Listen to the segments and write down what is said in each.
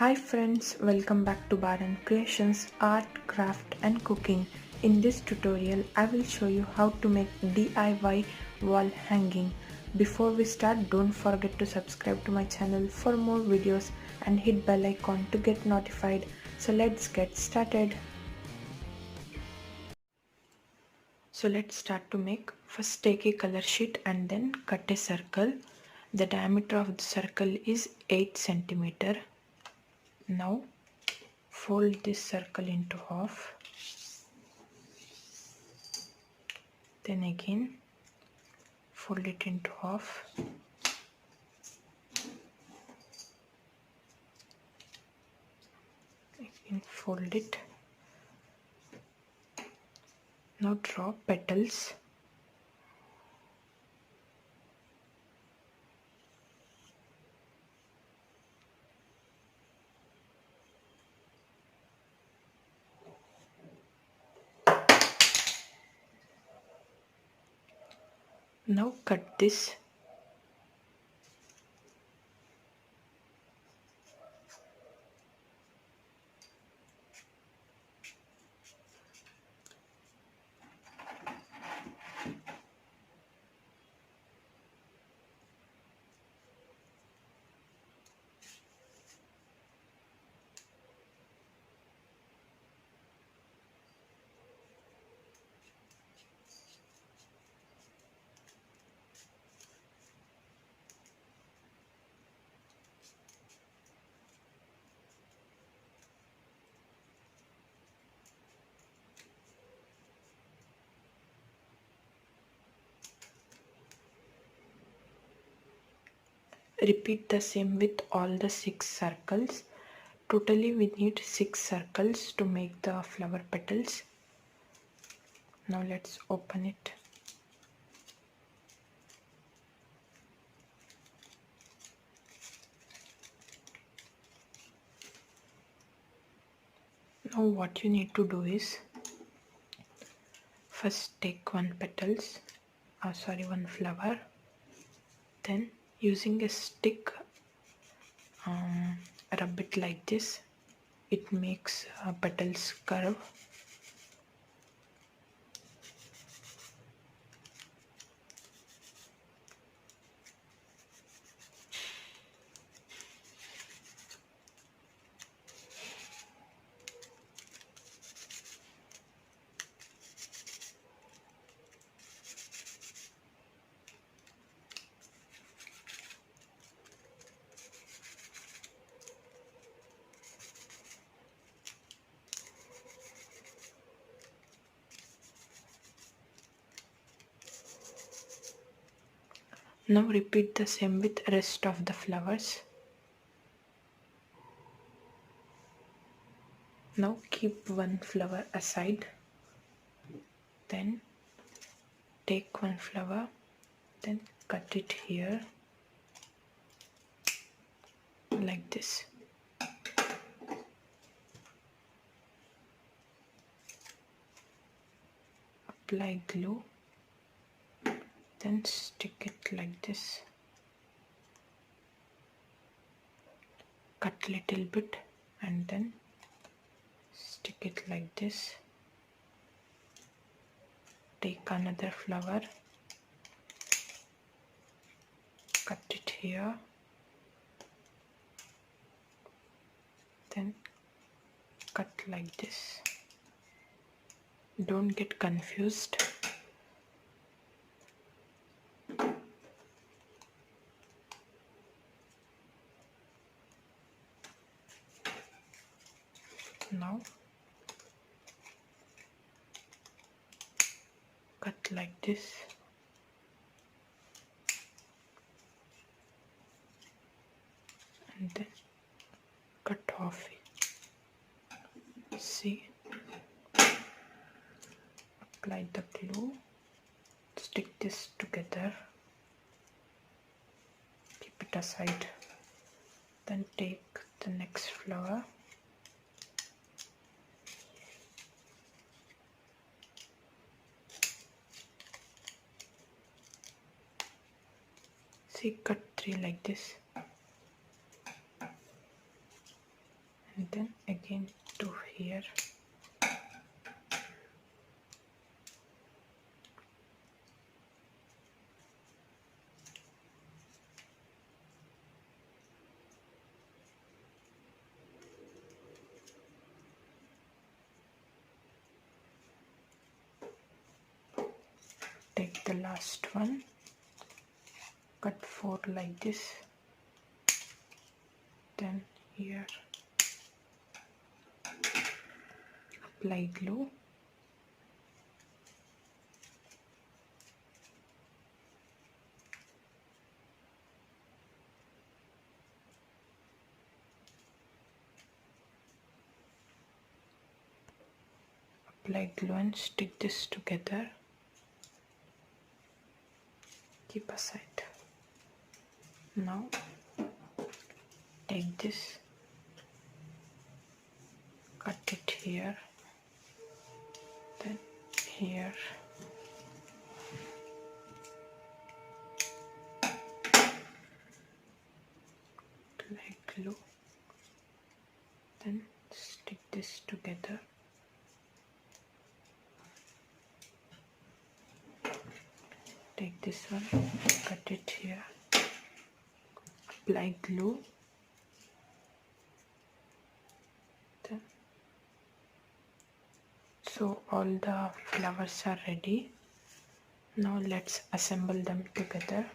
Hi friends, welcome back to Baran Creations, Art, Craft and Cooking. In this tutorial, I will show you how to make DIY wall hanging. Before we start, don't forget to subscribe to my channel for more videos and hit bell icon to get notified. So let's get started. So let's start to make. First take a color sheet and then cut a circle. The diameter of the circle is 8 centimeter. Now fold this circle into half, then again fold it into half, again fold it. Now draw petals. Now cut this. Repeat the same with all the 6 circles. Totally we need 6 circles to make the flower petals. Now let's open it. Now what you need to do is first take one flower, then using a stick rub it like this. It makes petals curve. Now repeat the same with rest of the flowers. Now keep one flower aside, then take one flower, then cut it here like this. Apply glue, then stick it like this. Cut little bit and then stick it like this. Take another flower, cut it here, then cut like this. Don't get confused. Now cut like this. And then cut off it. See? Apply the glue. Stick this together. Keep it aside. Then take the next flower. See, cut 3 like this. then again to here. Take the last one, cut 4 like this, then here apply glue, and stick this together. Keep aside. Now take this, cut it here, then here, apply glue, then stick this together. Take this one, cut it here, apply glue, then so all the flowers are ready. Now let's assemble them together.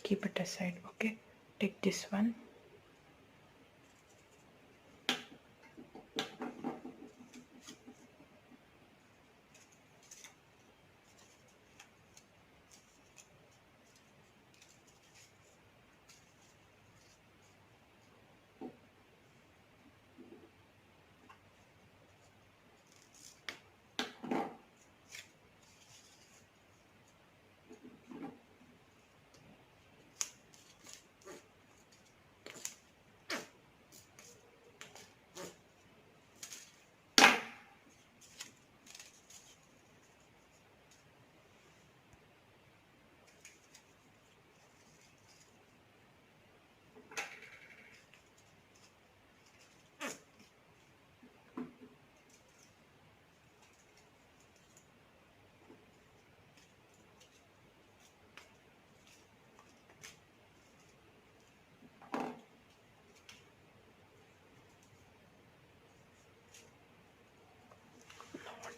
Keep it aside. Okay, take this one,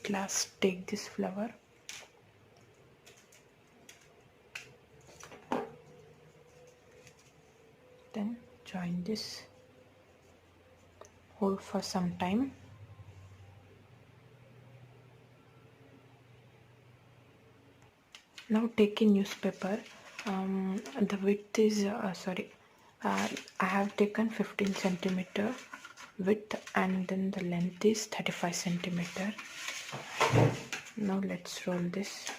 at last take this flower, then join this, hold for some time. Now take a newspaper, the width is I have taken 15 centimeter width and then the length is 35 centimeter. Now let's roll this.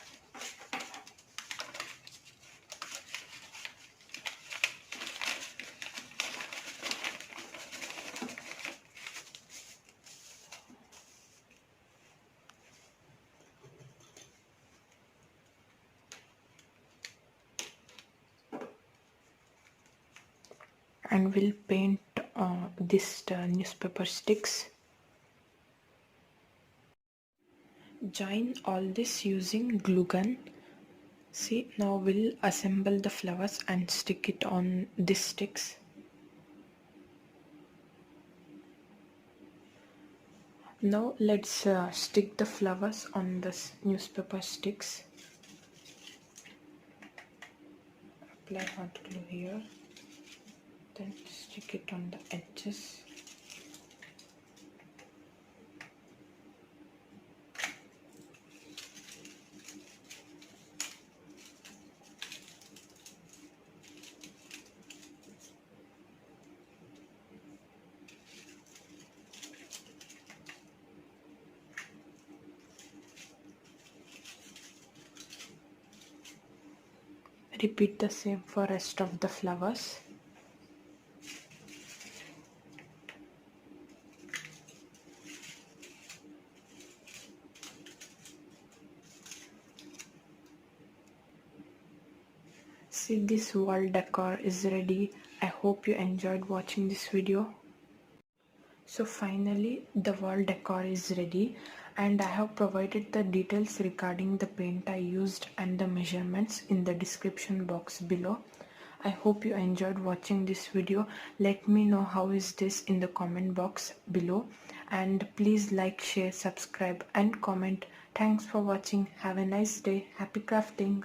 And we'll paint this newspaper sticks. Join all this using glue gun. See, now we'll assemble the flowers and stick it on these sticks. Now let's stick the flowers on this newspaper sticks. Apply hot glue here. Then stick it on the edges. Repeat the same for rest of the flowers. See, this wall decor is ready. I hope you enjoyed watching this video. So finally the wall decor is ready, and I have provided the details regarding the paint I used and the measurements in the description box below. I hope you enjoyed watching this video. Let me know how is this in the comment box below, and please like, share, subscribe and comment. Thanks for watching. Have a nice day. Happy crafting.